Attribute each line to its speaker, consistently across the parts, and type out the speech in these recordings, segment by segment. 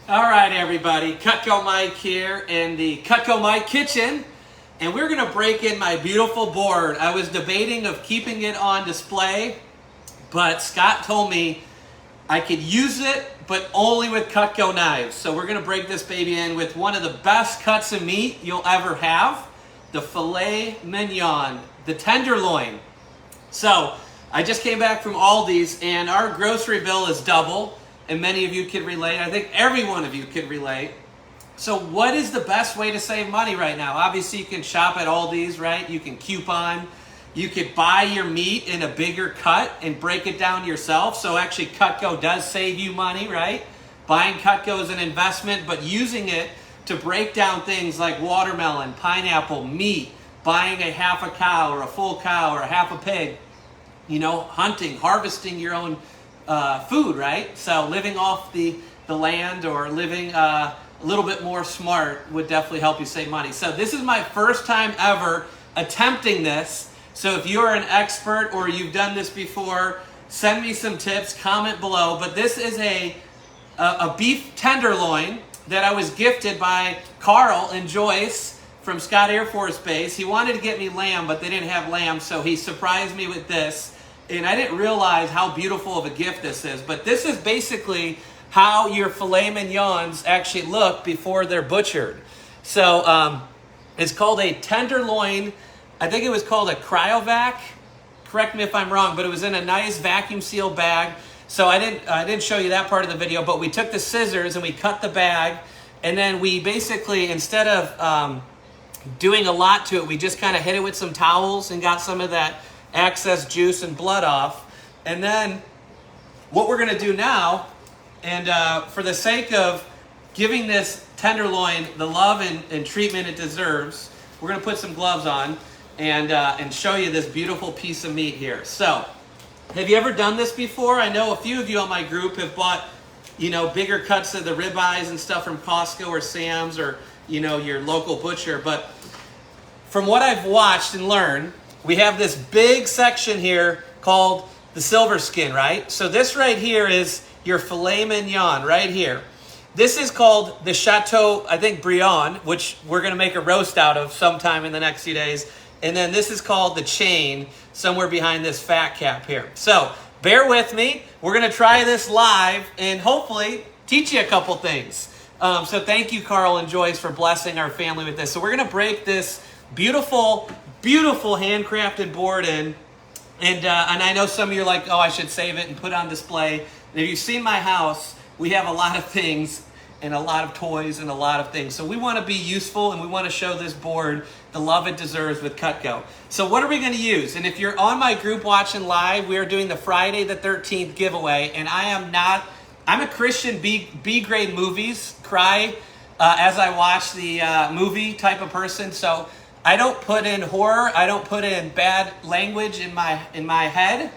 Speaker 1: All right, everybody, Cutco Mike here in the Cutco Mike kitchen, and we're gonna break in my beautiful board. I was debating of keeping it on display, but Scott told me I could use it, but only with Cutco knives. So we're gonna break this baby in with one of the best cuts of meat you'll ever have, the Filet Mignon, the Tenderloin. So I just came back from Aldi's, and our grocery bill is double. And many of you can relate. I think every one of you can relate. So what is the best way to save money right now? Obviously, you can shop at Aldi's, right? You can coupon. You could buy your meat in a bigger cut and break it down yourself. So actually, Cutco does save you money, right? Buying Cutco is an investment, but using it to break down things like watermelon, pineapple, meat, buying a half a cow or a full cow or a half a pig, you know, hunting, harvesting your own food, right? So living off the land or living a little bit more smart would definitely help you save money. So this is my first time ever attempting this. So if you're an expert or you've done this before, send me some tips, comment below. But this is a beef tenderloin that I was gifted by Carl and Joyce from Scott Air Force Base. He wanted to get me lamb, but they didn't have lamb, so he surprised me with this. And I didn't realize how beautiful of a gift this is. But this is basically how your filet mignons actually look before they're butchered. So it's called a tenderloin. I think it was called a cryovac. Correct me if I'm wrong, but it was in a nice vacuum sealed bag. So I didn't show you that part of the video, but we took the scissors and we cut the bag. And then we basically, instead of doing a lot to it, we just kind of hit it with some towels and got some of that excess juice and blood off. And then what we're going to do now, and for the sake of giving this tenderloin the love and treatment it deserves, we're going to put some gloves on and show you this beautiful piece of meat here. So have you ever done this before? I know a few of you on my group have bought, you know, bigger cuts of the ribeyes and stuff from Costco or Sam's or, you know, your local butcher. But from what I've watched and learned, we have this big section here called the silver skin, right? So this right here is your filet mignon right here. This is called the Chateau, I think, Brion, which we're going to make a roast out of sometime in the next few days. And then this is called the chain, somewhere behind this fat cap here. So bear with me. We're going to try this live and hopefully teach you a couple things. So thank you, Carl and Joyce, for blessing our family with this. So we're going to break this beautiful handcrafted board in, and I know some of you are like, oh, I should save it and put it on display. And if you've seen my house, we have a lot of things and a lot of toys and a lot of things. So we want to be useful and we want to show this board the love it deserves with Cutco. So what are we going to use? And if you're on my group watching live, we are doing the Friday the 13th giveaway, and I'm a Christian B-grade movies, cry as I watch the movie type of person. So I don't put in horror. I don't put in bad language in my head.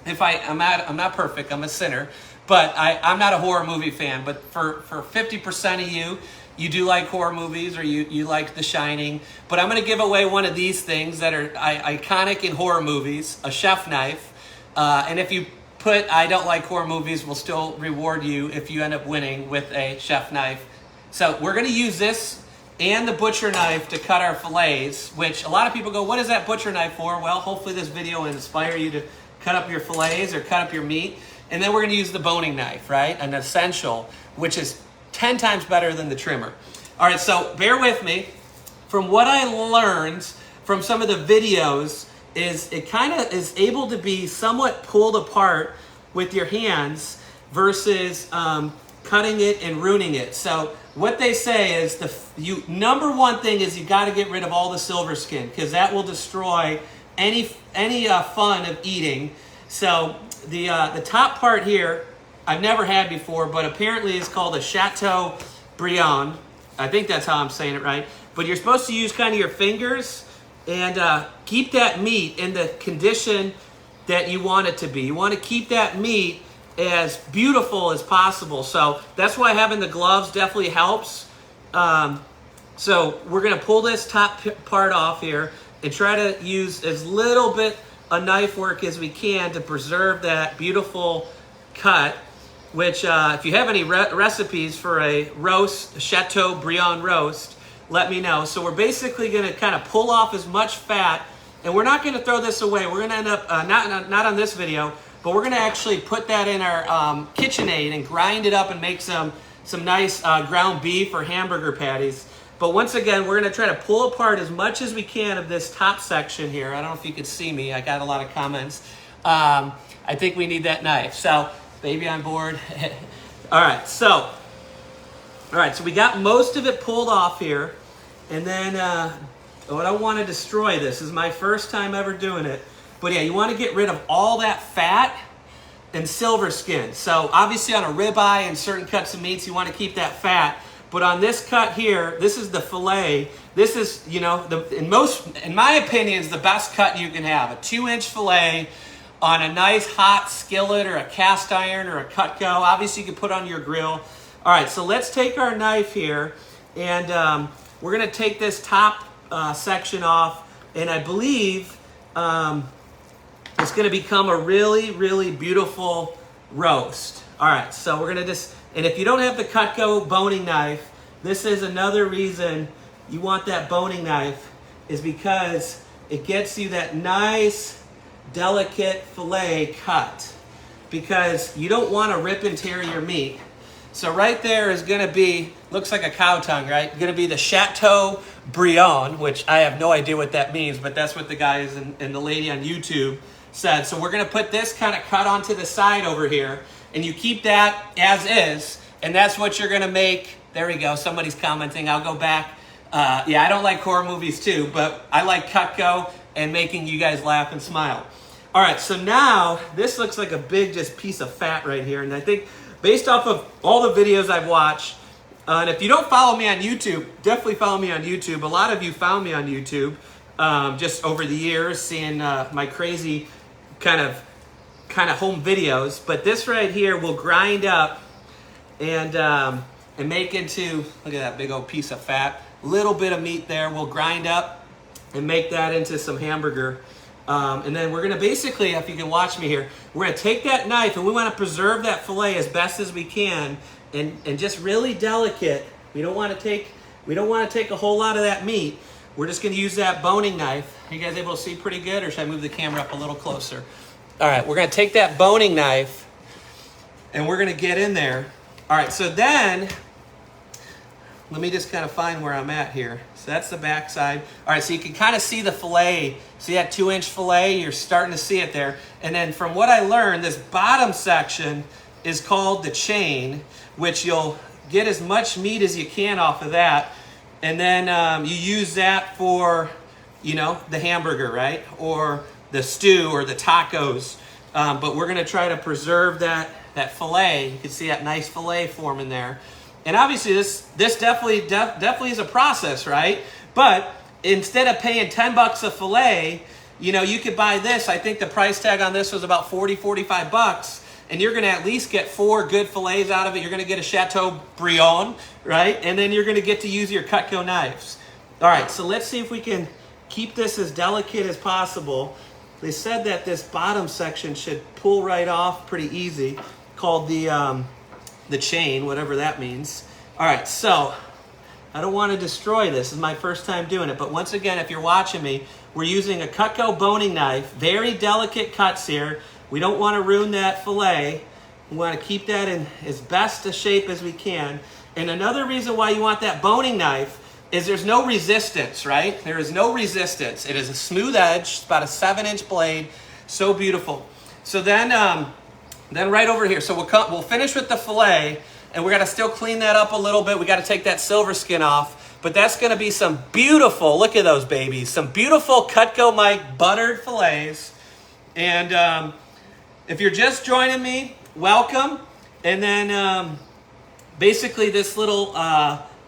Speaker 1: I'm not perfect. I'm a sinner, but I'm not a horror movie fan. But for 50% of you, you do like horror movies or you like The Shining. But I'm going to give away one of these things that are iconic in horror movies, a chef knife. And if you put I don't like horror movies, we'll still reward you if you end up winning with a chef knife. So we're going to use this and the butcher knife to cut our fillets, which a lot of people go, what is that butcher knife for? Well, hopefully this video will inspire you to cut up your fillets or cut up your meat. And then we're going to use the boning knife, right? An essential, which is 10 times better than the trimmer. All right, so bear with me. From what I learned from some of the videos is it kind of is able to be somewhat pulled apart with your hands versus cutting it and ruining it. So what they say is number one thing is you got to get rid of all the silver skin, because that will destroy any fun of eating. So the top part here I've never had before, but apparently it's called a Chateau Brion. I think that's how I'm saying it right. But you're supposed to use kind of your fingers and keep that meat in the condition that you want it to be. You want to keep that meat as beautiful as possible. So that's why having the gloves definitely helps. So we're going to pull this top part off here and try to use as little bit of knife work as we can to preserve that beautiful cut which if you have any recipes for a roast, a Chateaubriand roast, let me know. So we're basically going to kind of pull off as much fat, and we're not going to throw this away. We're going to end up, not on this video, but we're going to actually put that in our KitchenAid and grind it up and make some nice ground beef or hamburger patties. But once again, we're going to try to pull apart as much as we can of this top section here. I don't know if you can see me. I got a lot of comments. I think we need that knife. So, baby on board. All right, so we got most of it pulled off here. And then, I don't want to destroy this. This is my first time ever doing it. But yeah, you want to get rid of all that fat and silver skin. So obviously on a ribeye and certain cuts of meats, you want to keep that fat. But on this cut here, this is the filet. This is, you know, in my opinion, is the best cut you can have. A 2-inch filet on a nice hot skillet or a cast iron or a Cutco. Obviously you can put on your grill. All right, so let's take our knife here, and we're gonna take this top section off, and I believe it's gonna become a really, really beautiful roast. All right, so we're gonna and if you don't have the Cutco boning knife, this is another reason you want that boning knife, is because it gets you that nice, delicate filet cut, because you don't want to rip and tear your meat. So right there is going to be, looks like a cow tongue, right? Going to be the Chateaubriand, which I have no idea what that means, but that's what the guys and the lady on YouTube said. So we're going to put this kind of cut onto the side over here, and you keep that as is, and that's what you're going to make. There we go. Somebody's commenting. I'll go back. Yeah, I don't like horror movies too, but I like Cutco and making you guys laugh and smile. All right, so now this looks like a big just piece of fat right here, and I think based off of all the videos I've watched, and if you don't follow me on YouTube, definitely follow me on YouTube. A lot of you found me on YouTube just over the years, seeing my crazy kind of home videos. But this right here will grind up and make into, look at that big old piece of fat. Little bit of meat there. We'll grind up and make that into some hamburger. And then we're going to basically, if you can watch me here, we're going to take that knife and we want to preserve that filet as best as we can, and just really delicate. We don't want to take a whole lot of that meat. We're just going to use that boning knife. Are you guys able to see pretty good, or should I move the camera up a little closer? All right, we're going to take that boning knife and we're going to get in there. All right, so then let me just kind of find where I'm at here. So that's the back side. All right, so you can kind of see the filet. See that 2-inch filet? You're starting to see it there. And then from what I learned, this bottom section is called the chain, which you'll get as much meat as you can off of that. And then you use that for, you know, the hamburger, right? Or the stew or the tacos. But we're going to try to preserve that filet. You can see that nice filet forming there. And obviously this definitely is a process, right? But instead of paying $10 a filet, you know, you could buy this. I think the price tag on this was about $45, and you're going to at least get 4 good fillets out of it. You're going to get a Chateaubriand, right? And then you're going to get to use your Cutco knives. All right, so let's see if we can keep this as delicate as possible. They said that this bottom section should pull right off pretty easy, called the chain, whatever that means. All right, so I don't want to destroy this. This is my first time doing it, but once again, if you're watching me, we're using a Cutco boning knife. Very delicate cuts here. We don't want to ruin that filet. We want to keep that in as best a shape as we can. And another reason why you want that boning knife is there's no resistance, right? There is no resistance. It is a smooth edge. It's about a 7-inch blade. So beautiful. So then right over here, so we'll finish with the filet, and we're gonna still clean that up a little bit. We gotta take that silver skin off, but that's gonna be some beautiful, look at those babies, some beautiful Cutco Mike buttered fillets. And if you're just joining me, welcome. And then basically this little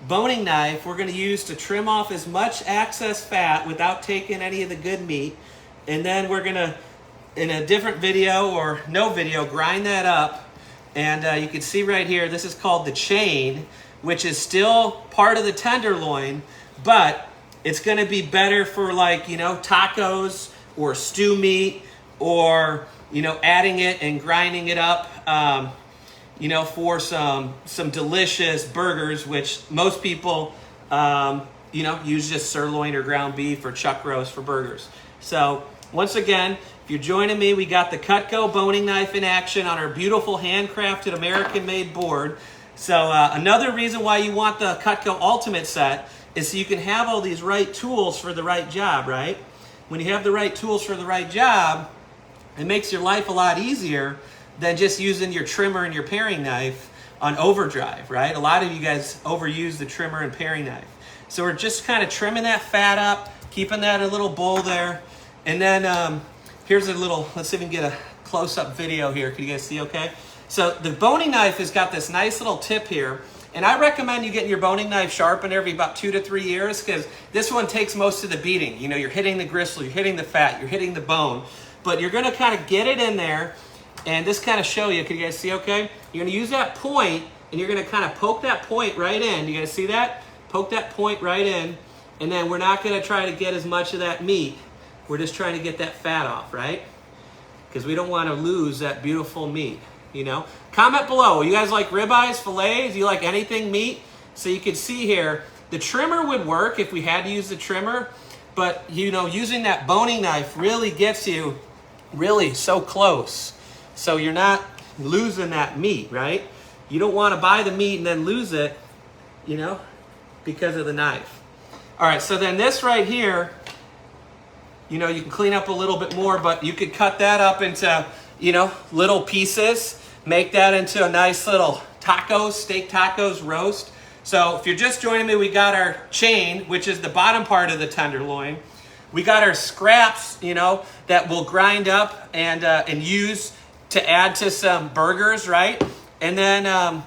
Speaker 1: boning knife we're gonna use to trim off as much excess fat without taking any of the good meat. And then we're gonna, in a different video or no video, grind that up. And you can see right here, this is called the chain, which is still part of the tenderloin, but it's going to be better for, like, you know, tacos or stew meat, or, you know, adding it and grinding it up you know, for some delicious burgers, which most people, you know, use just sirloin or ground beef or chuck roast for burgers. So once again, if you're joining me, we got the Cutco boning knife in action on our beautiful handcrafted American-made board. So another reason why you want the Cutco Ultimate set is so you can have all these right tools for the right job, right? When you have the right tools for the right job, it makes your life a lot easier than just using your trimmer and your paring knife on overdrive, right? A lot of you guys overuse the trimmer and paring knife. So we're just kind of trimming that fat up, keeping that in a little bowl there. And then here's a little, let's see if we can get a close-up video here. Can you guys see okay? So the boning knife has got this nice little tip here. And I recommend you getting your boning knife sharpened every about 2 to 3 years, because this one takes most of the beating. You know, you're hitting the gristle, you're hitting the fat, you're hitting the bone. But you're gonna kind of get it in there and just kind of show you. Can you guys see okay? You're gonna use that point and you're gonna kind of poke that point right in. You guys see that? Poke that point right in. And then we're not gonna try to get as much of that meat. We're just trying to get that fat off, right? Because we don't want to lose that beautiful meat, you know? Comment below, you guys like ribeyes, fillets? Do you like anything meat? So you can see here, the trimmer would work if we had to use the trimmer, but you know, using that boning knife really gets you really so close. So you're not losing that meat, right? You don't want to buy the meat and then lose it, you know, because of the knife. All right, so then this right here, you know, you can clean up a little bit more, but you could cut that up into, you know, little pieces, make that into a nice little tacos, steak tacos roast. So if you're just joining me, we got our chain, which is the bottom part of the tenderloin. We got our scraps, you know, that we'll grind up and use to add to some burgers, right? And then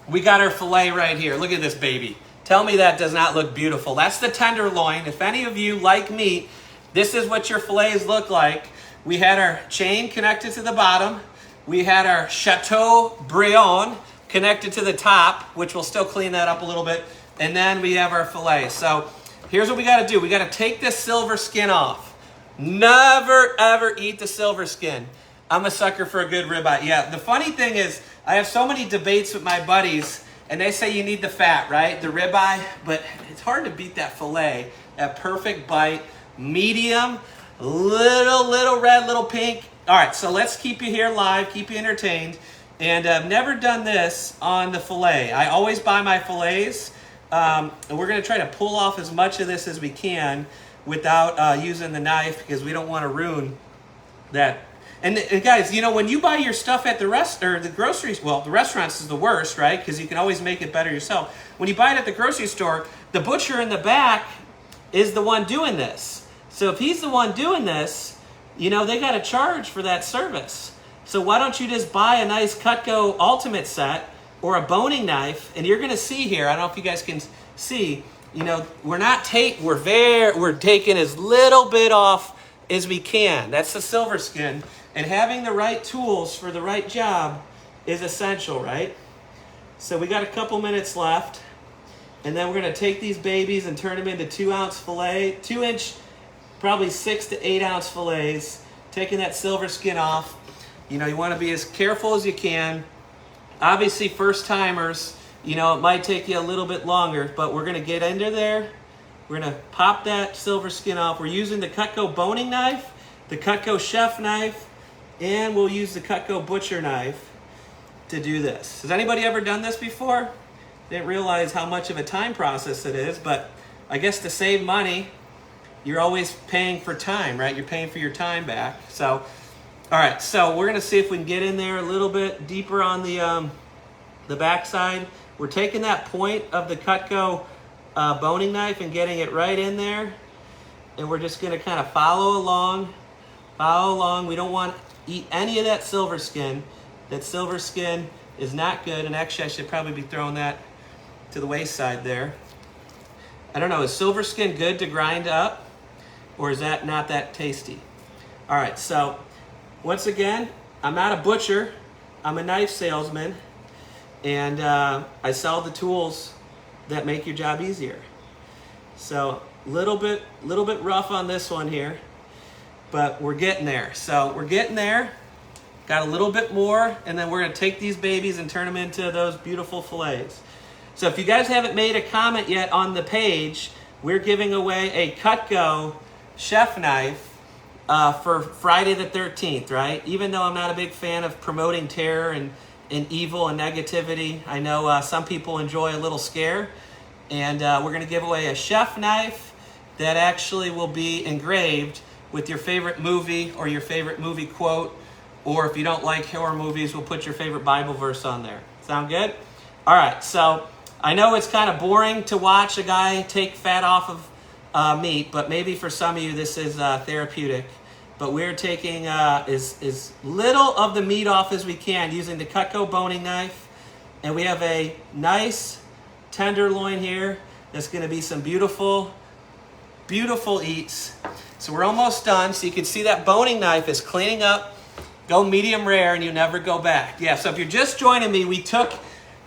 Speaker 1: we got our filet right here. Look at this baby. Tell me that does not look beautiful. That's the tenderloin. If any of you like meat, this is what your fillets look like. We had our chain connected to the bottom. We had our Chateaubriand connected to the top, which we'll still clean that up a little bit. And then we have our filet. So here's what we got to do. We got to take this silver skin off. Never, ever eat the silver skin. I'm a sucker for a good ribeye. Yeah, the funny thing is, I have so many debates with my buddies, and they say you need the fat, right? The ribeye, but it's hard to beat that filet, that perfect bite. Medium, little red, little pink. All right, so let's keep you here live, keep you entertained. And I've never done this on the filet. I always buy my fillets, and we're gonna try to pull off as much of this as we can without using the knife, because we don't wanna ruin that. And guys, you know, when you buy your stuff at the groceries, well, the restaurants is the worst, right? Because you can always make it better yourself. When you buy it at the grocery store, the butcher in the back is the one doing this. So if he's the one doing this, you know, they got to charge for that service. So why don't you just buy a nice Cutco Ultimate set or a boning knife? And you're going to see here, I don't know if you guys can see, you know, we're taking as little bit off as we can. That's the silver skin. And having the right tools for the right job is essential, right? So we got a couple minutes left. And then we're going to take these babies and turn them into 2-ounce filet, 2-inch, probably 6 to 8-ounce fillets, taking that silver skin off. You know, you want to be as careful as you can. Obviously, first timers, you know, it might take you a little bit longer, but we're going to get into there. We're going to pop that silver skin off. We're using the Cutco boning knife, the Cutco chef knife, and we'll use the Cutco butcher knife to do this. Has anybody ever done this before? Didn't realize how much of a time process it is, but I guess to save money, you're always paying for time, right? You're paying for your time back. So, all right, so we're gonna see if we can get in there a little bit deeper on the backside. We're taking that point of the Cutco boning knife and getting it right in there. And we're just gonna kind of follow along. We don't want to eat any of that silver skin. That silver skin is not good, and actually I should probably be throwing that to the wayside there. I don't know, is silver skin good to grind up, or is that not that tasty? All right, so once again, I'm not a butcher, I'm a knife salesman, and I sell the tools that make your job easier. So little bit rough on this one here, but we're getting there. So we're getting there, Got a little bit more, and then we're gonna take these babies and turn them into those beautiful fillets. So if you guys haven't made a comment yet on the page, we're giving away a Cutco chef knife for Friday the 13th, right? Even though I'm not a big fan of promoting terror and evil and negativity, I know some people enjoy a little scare. And we're going to give away a chef knife that actually will be engraved with your favorite movie or your favorite movie quote. Or if you don't like horror movies, we'll put your favorite Bible verse on there. Sound good? All right, so I know it's kind of boring to watch a guy take fat off of meat, but maybe for some of you this is therapeutic. But we're taking as little of the meat off as we can using the Cutco boning knife. And we have a nice tenderloin here. That's going to be some beautiful, beautiful eats. So we're almost done. So you can see that boning knife is cleaning up. Go medium rare and you never go back. Yeah, so if you're just joining me, we took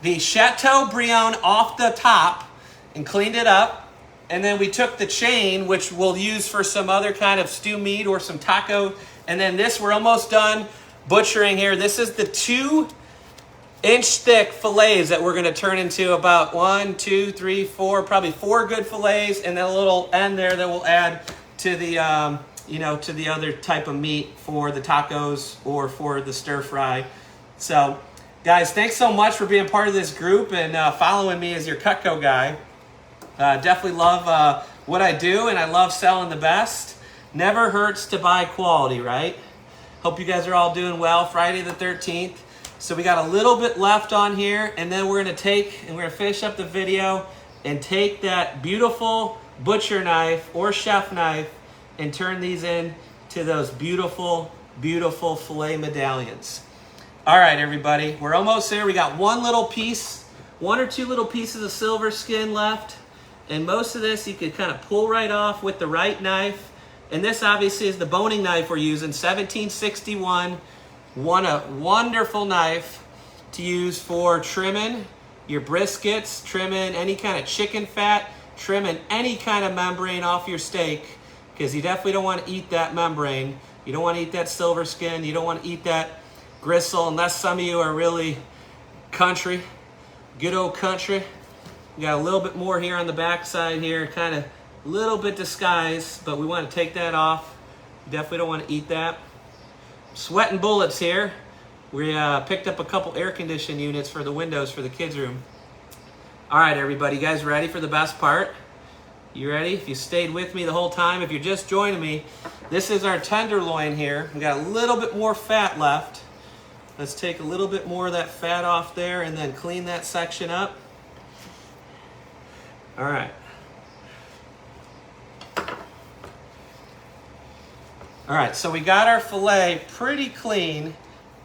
Speaker 1: the Chateaubriand off the top and cleaned it up. And then we took the chain, which we'll use for some other kind of stew meat or some taco. And then this, we're almost done butchering here. This is the 2-inch thick fillets that we're going to turn into about 1, 2, 3, 4, probably 4 good fillets, and then a little end there that we'll add to the to the other type of meat for the tacos or for the stir fry. So guys, thanks so much for being part of this group and following me as your Cutco guy. Definitely love what I do, and I love selling the best. Never hurts to buy quality, right? Hope you guys are all doing well. Friday the 13th. So we got a little bit left on here, and then we're going to finish up the video and take that beautiful butcher knife or chef knife and turn these into those beautiful, beautiful filet medallions. All right, everybody, we're almost there. We got one or two little pieces of silver skin left. And most of this you could kind of pull right off with the right knife. And this obviously is the boning knife we're using, 1761. A wonderful knife to use for trimming your briskets, trimming any kind of chicken fat, trimming any kind of membrane off your steak, because you definitely don't want to eat that membrane. You don't want to eat that silver skin. You don't want to eat that gristle, unless some of you are really country, good old country. We got a little bit more here on the back side here, kind of a little bit disguised, but we want to take that off. Definitely don't want to eat that. Sweating bullets here. We picked up a couple air conditioning units for the windows for the kids' room. All right, everybody, you guys ready for the best part? You ready? If you stayed with me the whole time, if you're just joining me, this is our tenderloin here. We got a little bit more fat left. Let's take a little bit more of that fat off there and then clean that section up. All right. All right, so we got our filet pretty clean.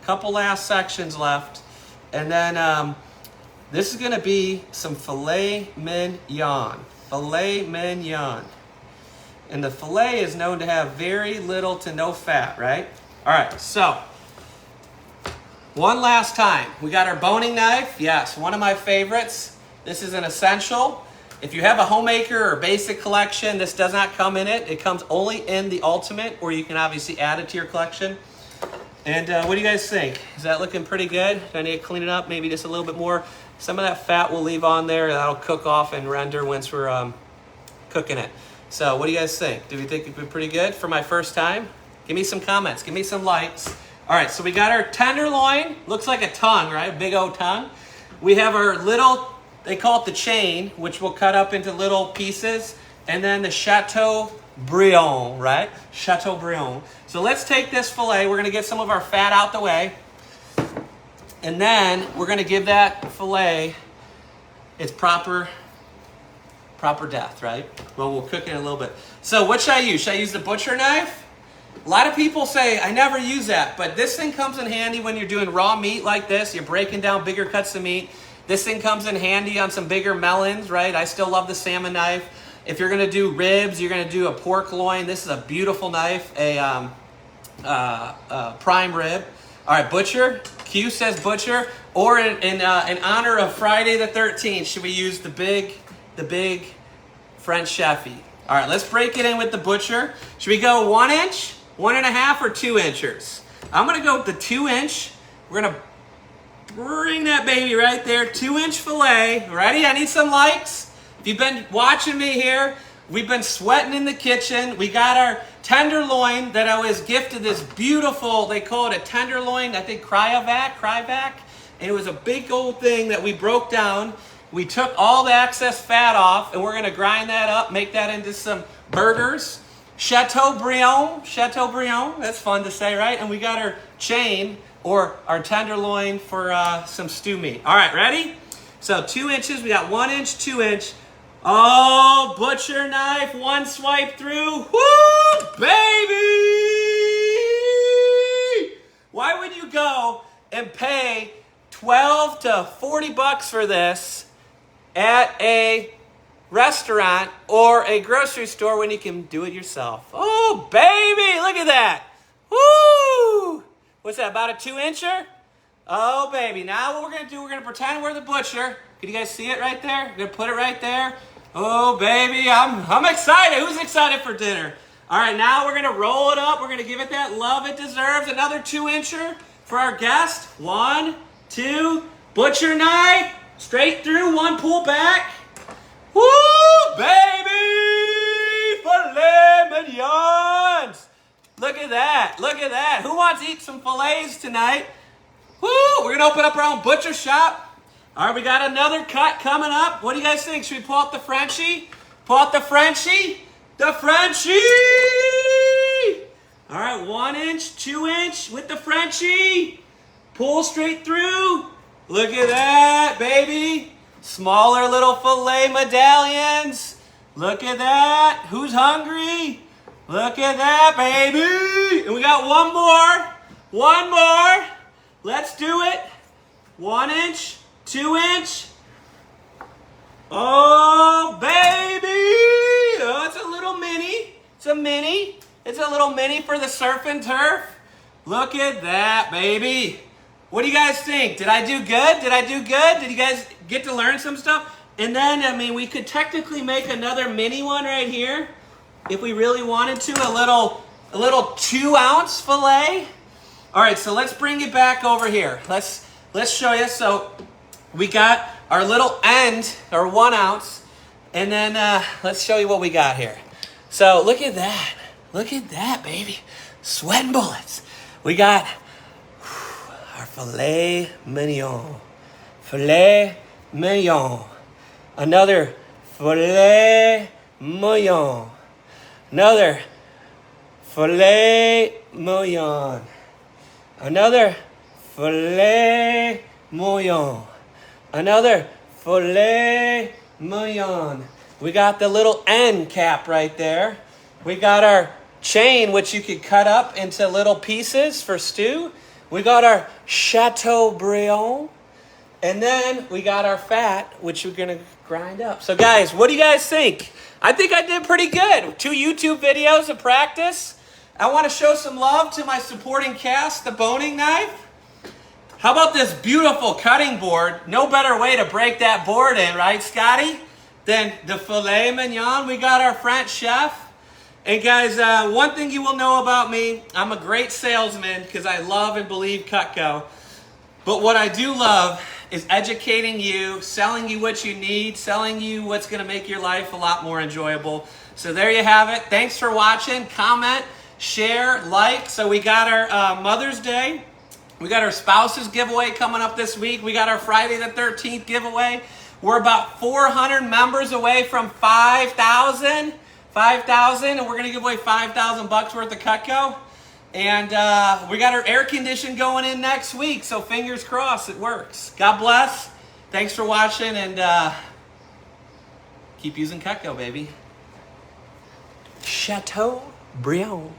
Speaker 1: Couple last sections left. And then this is going to be some filet mignon. Filet mignon. And the filet is known to have very little to no fat, right? All right, so one last time. We got our boning knife. Yes, one of my favorites. This is an essential. If you have a homemaker or basic collection, this does not come in it. It comes only in the ultimate, or you can obviously add it to your collection. And what do you guys think? Is that looking pretty good? Do I need to clean it up? Maybe just a little bit more. Some of that fat we'll leave on there. That'll cook off and render once we're cooking it. So what do you guys think? Do we think it'd be pretty good for my first time? Give me some comments. Give me some likes. All right, so we got our tenderloin. Looks like a tongue, right? Big old tongue. We have our little, they call it the chain, which we'll cut up into little pieces. And then the Chateaubriand, right? Chateaubriand. So let's take this filet. We're going to get some of our fat out the way. And then we're going to give that filet its proper death, right? Well, we'll cook it in a little bit. So what should I use? Should I use the butcher knife? A lot of people say, I never use that. But this thing comes in handy when you're doing raw meat like this. You're breaking down bigger cuts of meat. This thing comes in handy on some bigger melons, right? I still love the salmon knife. If you're going to do ribs, you're going to do a pork loin. This is a beautiful knife, a prime rib. All right, butcher. Q says butcher. Or in honor of Friday the 13th, should we use the big French chefy? All right, let's break it in with the butcher. Should we go 1 inch, 1.5, or 2 inchers? I'm gonna go with the 2-inch. We're gonna bring that baby right there, 2-inch filet. Ready? I need some likes. If you've been watching me here, we've been sweating in the kitchen. We got our tenderloin that I was gifted this beautiful, they call it a tenderloin, I think cryovac. And it was a big old thing that we broke down. We took all the excess fat off, and we're gonna grind that up, make that into some burgers. Chateaubriand, that's fun to say, right? And we got our chain, or our tenderloin for some stew meat. All right, ready? So 2 inches, we got 1 inch, 2 inch. Oh, butcher knife, one swipe through. Woo, baby! Why would you go and pay 12 to 40 bucks for this at a restaurant or a grocery store when you can do it yourself? Oh, baby, look at that. Woo! What's that, about a 2-incher? Oh, baby. Now what we're going to do, we're going to pretend we're the butcher. Can you guys see it right there? We're going to put it right there. Oh, baby, I'm excited. Who's excited for dinner? All right, now we're going to roll it up. We're going to give it that love it deserves. Another 2-incher for our guest. 1, 2, butcher knife. Straight through, one pull back. Woo, baby! Filet mignons! Look at that, look at that. Who wants to eat some fillets tonight? Woo, we're gonna open up our own butcher shop. All right, we got another cut coming up. What do you guys think? Should we pull out the Frenchie? Pull out the Frenchie? The Frenchie! All right, 1 inch, 2 inch with the Frenchie. Pull straight through. Look at that, baby. Smaller little filet medallions. Look at that. Who's hungry? Look at that, baby. And we got one more. One more. Let's do it. 1 inch, 2 inch. Oh, baby. Oh, it's a little mini. It's a mini. It's a little mini for the surf and turf. Look at that, baby. What do you guys think? Did I do good? Did I do good? Did you guys get to learn some stuff? And then, I mean, we could technically make another mini one right here if we really wanted to, a little 2-ounce filet. All right, so let's bring it back over here. Let's show you. So we got our little end, or 1 ounce, and then let's show you what we got here. So look at that. Look at that, baby. Sweating bullets. We got our filet mignon. Filet mignon. Another filet mignon. Another filet mignon. Another filet mignon. Another filet mignon. We got the little end cap right there. We got our chain, which you could cut up into little pieces for stew. We got our Chateaubriand. And then we got our fat, which we're going to grind up. So guys, what do you guys think? I think I did pretty good. 2 YouTube videos of practice. I want to show some love to my supporting cast, the boning knife. How about this beautiful cutting board? No better way to break that board in, right, Scotty? Than the filet mignon. We got our French chef. And guys, one thing you will know about me, I'm a great salesman because I love and believe Cutco. But what I do love is educating you, selling you what you need, selling you what's going to make your life a lot more enjoyable. So there you have it. Thanks for watching. Comment, share, like. So we got our Mother's Day. We got our spouses giveaway coming up this week. We got our Friday the 13th giveaway. We're about 400 members away from 5,000. 5,000, and we're going to give away 5,000 bucks worth of Cutco. And we got our air condition going in next week, so fingers crossed it works. God bless. Thanks for watching, and keep using Cutco, baby. Chateaubriand.